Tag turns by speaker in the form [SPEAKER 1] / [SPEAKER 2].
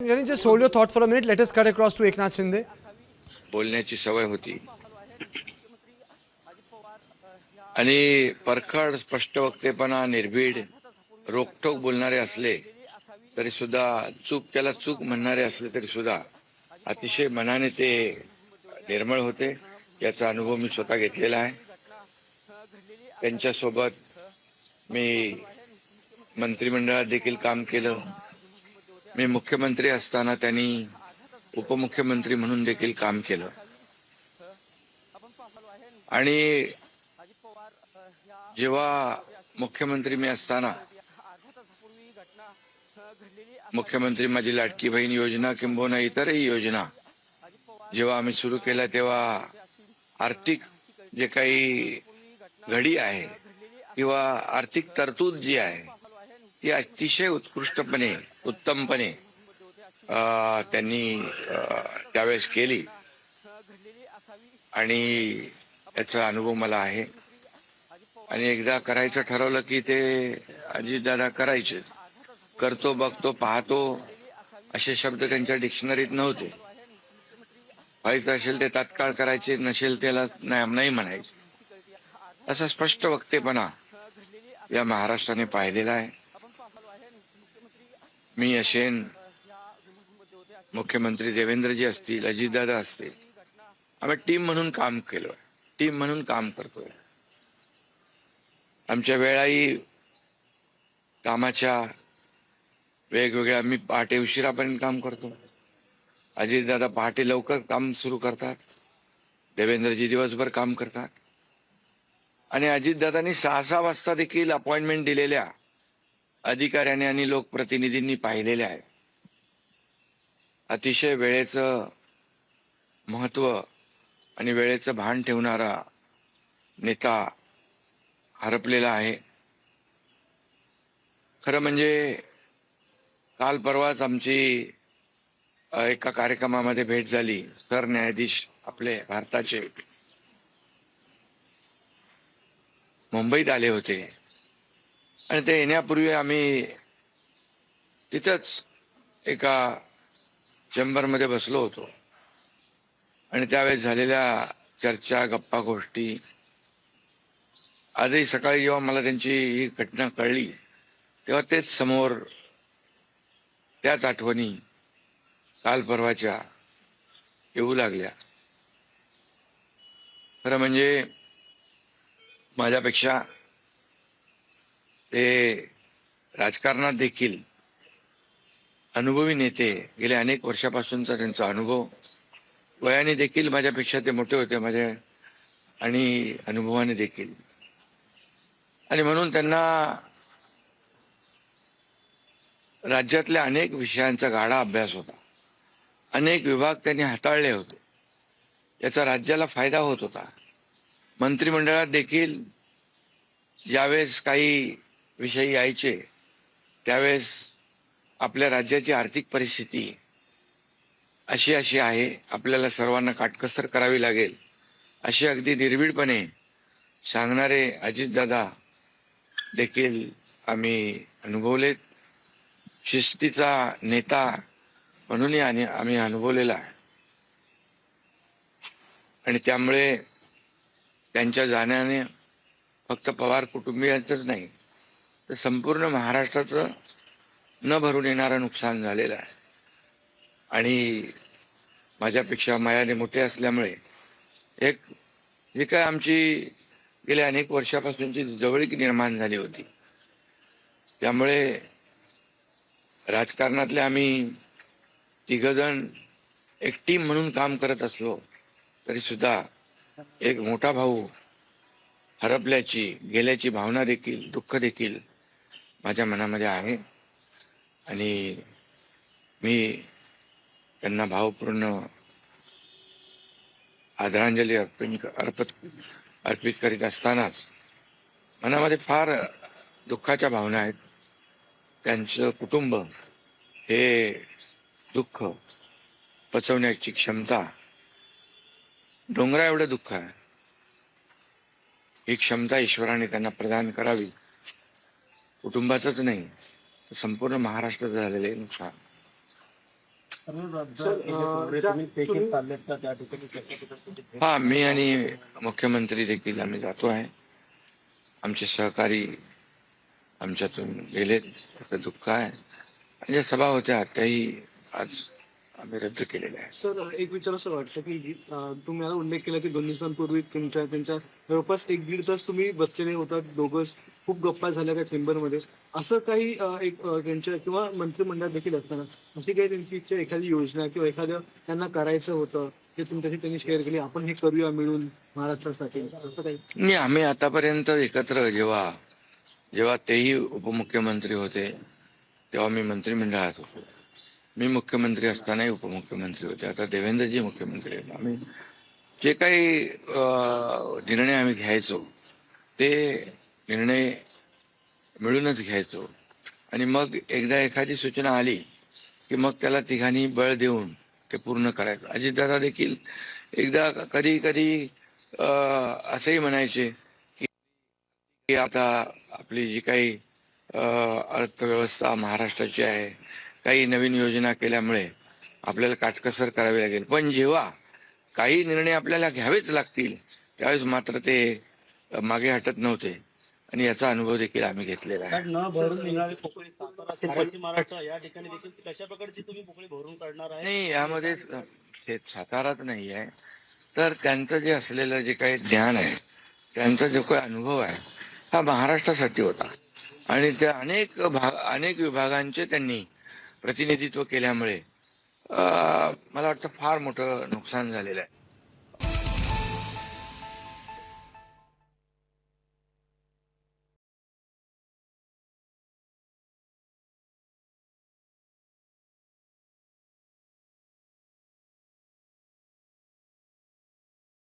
[SPEAKER 1] Can you just hold your thought for a minute? Let us cut across to Eknath Shinde.
[SPEAKER 2] बोलण्याची सवय होती आणि परखड स्पष्ट वक्तेपणा निर्भीड रोखठोक बोलणारे असले तरी सुद्धा त्याला चूक म्हणणारे असले तरी सुद्धा अतिशय मनाने ते निर्मळ होते. याचा अनुभव मी स्वतः घेतलेला आहे. त्यांच्यासोबत मी मंत्रिमंडळात देखील काम केलं. मी मुख्यमंत्री असताना त्यांनी उपमुख्यमंत्री म्हणून देखील काम केलं आणि जेव्हा मुख्यमंत्री मी असताना मुख्यमंत्री माझी लाडकी बहीण योजना किंबहुना इतरही योजना जेव्हा आम्ही सुरू केल्या तेव्हा आर्थिक जे काही घडी आहे किंवा आर्थिक तरतूद जी आहे ती अतिशय उत्कृष्टपणे उत्तमपणे त्यांनी त्यावेळेस केली आणि याचा अनुभव मला आहे. आणि एकदा करायचं ठरवलं की ते अजितदादा करायचे. करतो बघतो पाहतो असे शब्द त्यांच्या डिक्शनरीत नव्हते. व्हायचं असेल ते तात्काळ करायचे, नसेल त्याला नाही म्हणायचे. असा स्पष्ट वक्तेपणा या महाराष्ट्राने पाहिलेला आहे. मी असेन, मुख्यमंत्री देवेंद्रजी असतील, अजितदादा असतील, आम्ही टीम म्हणून काम केलोय, टीम म्हणून काम करतोय. आमच्या वेळाही कामाच्या वेगवेगळ्या, मी पहाटे उशिरापर्यंत काम करतो, अजितदादा पहाटे लवकर काम सुरू करतात, देवेंद्रजी दिवसभर काम करतात. आणि अजितदादांनी 6-6 वाजता देखील अपॉइंटमेंट दिलेल्या अधिकाऱ्यांनी आणि लोकप्रतिनिधींनी पाहिलेल्या आहेत. अतिशय वेळेचं महत्व आणि वेळेचं भान ठेवणारा नेता हरपलेला आहे. खरं म्हणजे काल परवाच आमची एका कार्यक्रमामध्ये भेट झाली. सरन्यायाधीश आपले भारताचे मुंबईत आले होते आणि ते येण्यापूर्वी आम्ही तिथंच एका चेंबरमध्ये बसलो होतो आणि त्यावेळेस झालेल्या चर्चा, गप्पा गोष्टी, आजही सकाळी जेव्हा मला त्यांची ही घटना कळली तेव्हा तेच समोर, त्याच आठवणी काल परवाच्या येऊ लागल्या. खरं म्हणजे माझ्यापेक्षा ते राजकारणात देखील अनुभवी नेते, गेल्या अनेक वर्षापासूनचा त्यांचा अनुभव, वयाने देखील माझ्यापेक्षा ते मोठे होते माझ्या आणि अनुभवाने देखील. आणि म्हणून त्यांना राज्यातल्या अनेक विषयांचा गाढा अभ्यास होता. अनेक विभाग त्यांनी हाताळले होते. याचा राज्याला फायदा होत होता. मंत्रिमंडळात देखील ज्यावेळेस काही विषय यायचे त्यावेळेस आपल्या राज्याची आर्थिक परिस्थिती अशी आहे, आपल्याला सर्वांना काटकसर करावी लागेल, असे अगदी निर्भीडपणे सांगणारे अजितदादा देखील आम्ही अनुभवलेत. शिस्तीचा नेता म्हणूनही आम्ही अनुभवलेला आहे. आणि त्यामुळे त्यांच्या जाण्याने फक्त पवार कुटुंबियांचंच नाही तर संपूर्ण महाराष्ट्राचं न भरून येणारं नुकसान झालेलं आहे. आणि माझ्यापेक्षा वयाने मोठे असल्यामुळे एक जी काय आमची गेल्या अनेक वर्षापासूनची जवळीक निर्माण झाली होती, त्यामुळे राजकारणातले आम्ही तिघजण एक टीम म्हणून काम करत असलो तरी सुद्धा एक मोठा भाऊ हरपल्याची, गेल्याची भावना देखील, दुःख देखील माझ्या मनामध्ये आहे. आणि मी त्यांना भावपूर्ण आदरांजली अर्पित करीत असतानाच मनामध्ये फार दुःखाच्या भावना आहेत. त्यांचं कुटुंब हे दुःख पचवण्याची क्षमता, डोंगरा एवढं दुःख आहे, ही क्षमता ईश्वराने त्यांना प्रदान करावी. कुटुंबाचंच नाही तर संपूर्ण महाराष्ट्रात झालेले नुकसान. हा, मी आणि मुख्यमंत्री देखील आम्ही जातो आहे. आमचे सहकारी आमच्यातून गेलेत, त्याचं दुःख आहे. आणि ज्या सभा होत्या त्याही आज आम्ही रद्द केलेल्या आहेत.
[SPEAKER 3] सर, एक विचार असं वाटतं की तुम्ही आता उल्लेख केला की 2 दिवसांपूर्वी त्यांच्या जवळपास 1-1.5 तास तुम्ही बसलेले होतात दोघं, खूप गप्पा झाल्या त्या चेंबरमध्ये. असं काही त्यांच्या किंवा मंत्रिमंडळात देखील असताना अशी काही त्यांची इच्छा, एखादी योजना किंवा एखादं त्यांना करायचं होतं हे तुमच्याशी त्यांनी शेअर केली, आपण हे करूया मिळून महाराष्ट्रासाठी, असं काही?
[SPEAKER 2] नाही, आम्ही आतापर्यंत एकत्र जेव्हा तेही उपमुख्यमंत्री होते तेव्हा मी मंत्रिमंडळात होतो. मी मुख्यमंत्री असतानाही उपमुख्यमंत्री होते. आता देवेंद्रजी मुख्यमंत्री आहेत. आम्ही जे काही निर्णय आम्ही घ्यायचो ते निर्णय मिळूनच घ्यायचो. आणि मग एकदा एखादी सूचना आली की मग त्याला तिघांनी बळ देऊन ते पूर्ण करायचं. अजितदादा देखील एकदा कधी कधी असंही म्हणायचे की आता आपली जी काही अर्थव्यवस्था महाराष्ट्राची आहे, काही नवीन योजना केल्यामुळे आपल्याला काटकसर करावी लागेल, पण जेव्हा काही निर्णय आपल्याला घ्यावेच लागतील त्यावेळेस मात्र ते मागे हटत नव्हते. आणि याचा अनुभव देखील आम्ही घेतलेला आहे.
[SPEAKER 4] न भरून निघणारे पोकळी सातारा असेल, पश्चिम महाराष्ट्र या ठिकाणी देखील कशा प्रकारची तुम्ही पोकळी भरून काढणार आहे?
[SPEAKER 2] नाही, यामध्ये साताराच नाही आहे, तर त्यांचं जे असलेलं जे काही ज्ञान आहे, त्यांचा जो काही अनुभव आहे हा महाराष्ट्रासाठी होता. आणि त्या अनेक विभागांचे त्यांनी प्रतिनिधित्व केल्यामुळे मला वाटतं फार मोठं नुकसान झालेलं आहे.